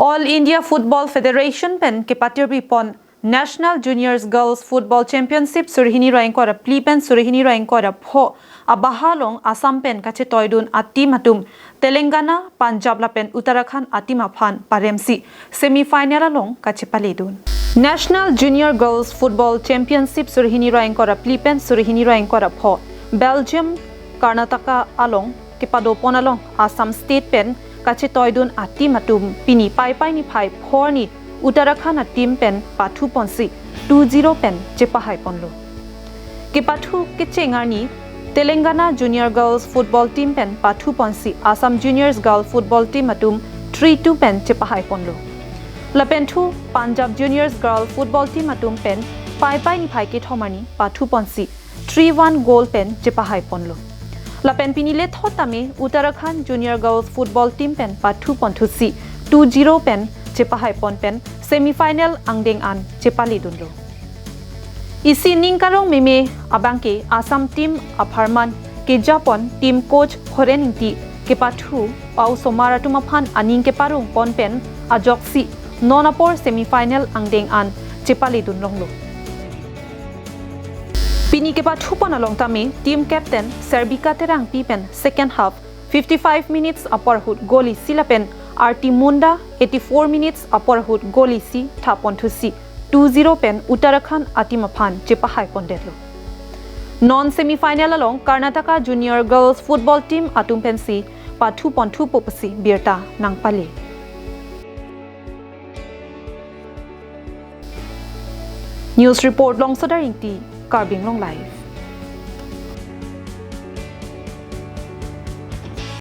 All India Football Federation pen ke patirbi pon National Junior Girls Football Championship surhini rain kora plipen surhini rain kora pho abahalong Assam pen kache toidun atim atum Telangana Punjab la pen Uttarakhand atim aphan paremsi semi-final along kache paledun National Junior Girls Football Championship surhini rain kora plipen surhini rain kora pho Belgium Karnataka along ke padopon along Assam State pen kache toidun atim atum pini pai ni phai phor ni Uttarakhand team pen pathu ponsi 20 pen chepahai ponlo ke pathu ke chengarni Telangana Junior Girls Football team pen pathu ponsi Assam Junior Girls Football team atum 3-2 pen chepahai ponlo la penthu Punjab Junior Girls Football team atum pen pai ni phai ke thomani pathu ponsi 3-1 goal pen chepahai ponlo la pen pinile thotame Uttarakhand Junior Girls Football team pen pathu ponthusi 2-0 pen chepahai pon pen semi-final angdeng an chepali dunlo isi ningkarong meme abangke Assam team apharman ke Japon team coach horeningti ke pathu pau somaratu maphan aning ke parung pon pen ajoksi nonapor semi-final angdeng an chepali dunlonglo pini ke pathu pon along tame team captain Serbika terang pi pen second half 55 minutes upper hood goalie silapen RT Munda 84 minutes upper hood goalie si thapon thusi 2-0 pen Uttarakhand atim aphan chepahai pondetlo non semi final along Karnataka Junior Girls Football team atum pen si pathu ponthu popasi birta nangpali News report long sodaring ti Karbing long live